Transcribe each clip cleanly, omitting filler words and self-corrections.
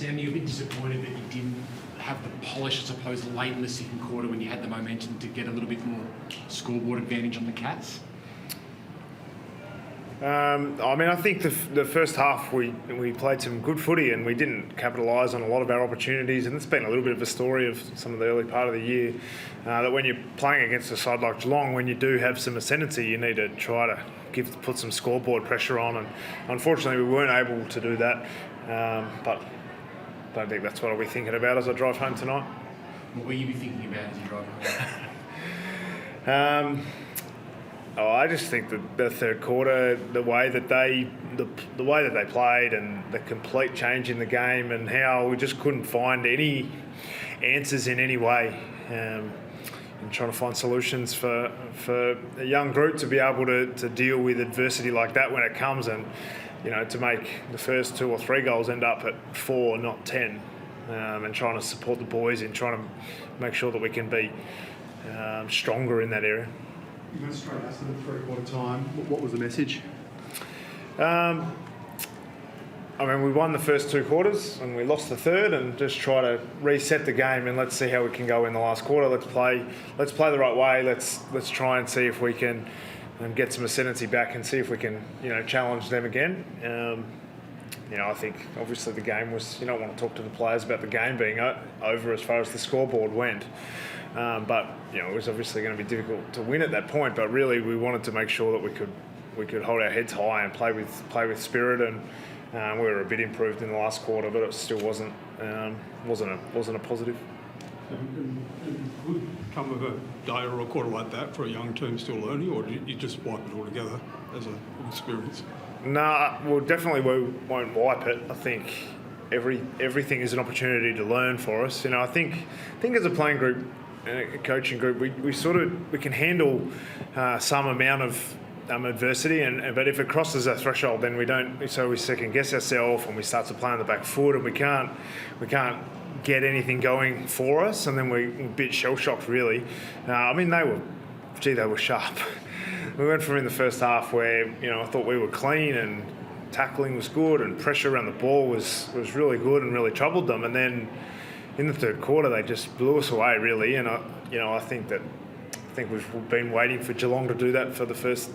Sam, you're a bit disappointed that you didn't have the polish, I suppose, late in the second quarter when you had the momentum to get a little bit more scoreboard advantage on the Cats? I think the first half we played some good footy and we didn't capitalise on a lot of our opportunities, and it's been a little bit of a story of some of the early part of the year, that when you're playing against a side like Geelong, when you do have some ascendancy, you need to try to put some scoreboard pressure on, and unfortunately we weren't able to do that, but I don't think that's what I'll be thinking about as I drive home tonight. What will you be thinking about as you drive home? I just think that the third quarter, the way that they played, and the complete change in the game, and how we just couldn't find any answers in any way, and trying to find solutions for a young group to be able to deal with adversity like that when it comes, and to make the first 2 or 3 goals end up at 4, not 10, and trying to support the boys and trying to make sure that we can be stronger in that area. You went straight after the three-quarter time. What was the message? We won the first 2 quarters and we lost the third, and just try to reset the game and let's see how we can go in the last quarter. Let's play the right way. Let's try and see if we can get some ascendancy back and see if we can challenge them again. I think obviously the game was, you don't want to talk to the players about the game being over as far as the scoreboard went. But it was obviously going to be difficult to win at that point. But really, we wanted to make sure that we could hold our heads high and play with spirit. And we were a bit improved in the last quarter, but it still wasn't a positive. It would come with a day or a quarter like that for a young team still learning, or do you just wipe it all together as an experience? No, well, definitely we won't wipe it. I think everything is an opportunity to learn for us. I think as a playing group, a coaching group, we can handle some amount of adversity, but if it crosses a threshold, then we don't. So we second guess ourselves and we start to play on the back foot, and we can't get anything going for us, and then we're a bit shell shocked really. They were sharp. We went from in the first half where I thought we were clean and tackling was good and pressure around the ball was really good and really troubled them, and then in the third quarter they just blew us away really. And I think we've been waiting for Geelong to do that for the first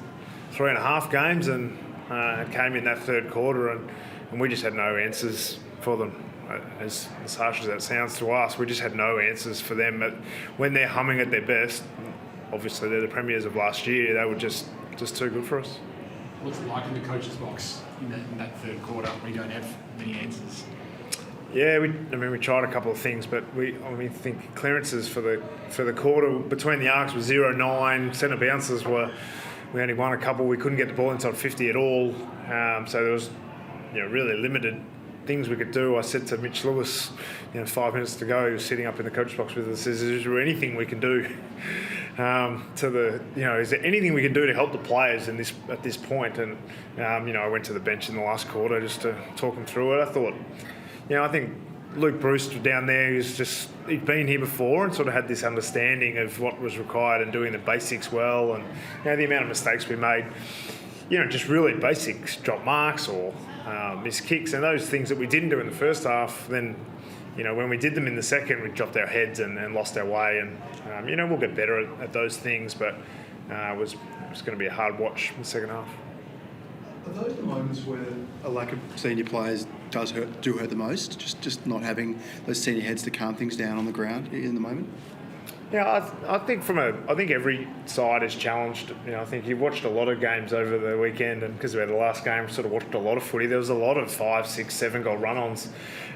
3.5 games, and it came in that third quarter, and we just had no answers for them. As harsh as that sounds to us, we just had no answers for them. But when they're humming at their best, obviously they're the premiers of last year, they were just too good for us. What's it like in the coach's box in that third quarter where you don't have many answers? Yeah, we tried a couple of things, but we think clearances for the quarter between the arcs was 0-9. Centre bounces we only won a couple. We couldn't get the ball inside 50 at all. So there was really limited things we could do. I said to Mitch Lewis, 5 minutes to go, he was sitting up in the coach's box with us, is there anything we can do is there anything we can do to help the players at this point? And I went to the bench in the last quarter just to talk them through it. I thought, I think Luke Bruce down there, he'd been here before and sort of had this understanding of what was required and doing the basics well, and the amount of mistakes we made, just really basics, drop marks or missed kicks and those things that we didn't do in the first half. Then when we did them in the second, we dropped our heads and lost our way, and we'll get better at those things, but it was going to be a hard watch in the second half. Are those the moments where a lack of senior players do hurt the most? Just not having those senior heads to calm things down on the ground in the moment? Yeah, I think every side is challenged. I think you've watched a lot of games over the weekend, and because we had the last game, sort of watched a lot of footy. There was a lot of 5, 6, 7 goal run-ons,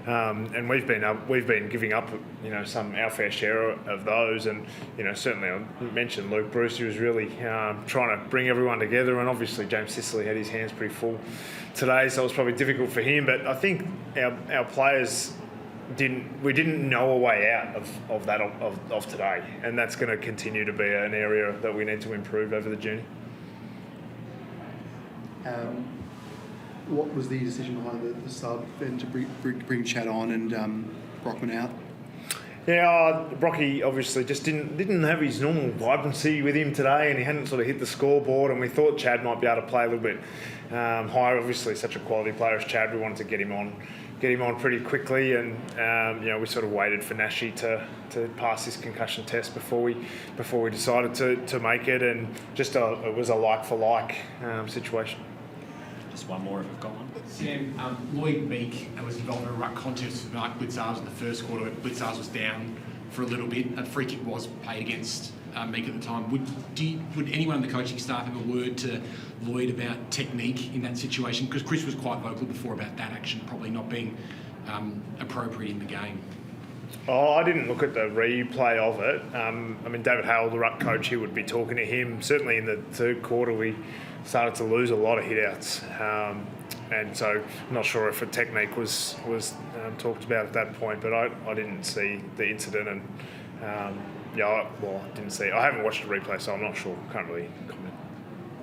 and we've been giving up, our fair share of those. And certainly I mentioned Luke Bruce, who was really trying to bring everyone together, and obviously James Sicily had his hands pretty full today, so it was probably difficult for him. But I think our players didn't know a way out of today, and that's going to continue to be an area that we need to improve over the journey. What was the decision behind the sub then to bring Chad on and Brockman out? Yeah, Brocky obviously just didn't have his normal vibrancy with him today, and he hadn't sort of hit the scoreboard, and we thought Chad might be able to play a little bit higher. Obviously, such a quality player as Chad, we wanted to get him on get him on pretty quickly, and we sort of waited for Nashi to pass his concussion test before we decided to make it, and just it was a like for like situation. Just one more if we've got one. Sam, Lloyd Meek was involved in a ruck contest with Mark Blitzars in the first quarter where Blitzars was down for a little bit. A free kick was played against Meek at the time. Would anyone in the coaching staff have a word to Lloyd about technique in that situation? Because Chris was quite vocal before about that action probably not being appropriate in the game. Oh, I didn't look at the replay of it. David Hale, the ruck coach, he would be talking to him. Certainly in the third quarter, we started to lose a lot of hit-outs. And so I'm not sure if a technique was talked about at that point, but I didn't see the incident, and I didn't see. I haven't watched the replay, so I'm not sure. Can't really comment.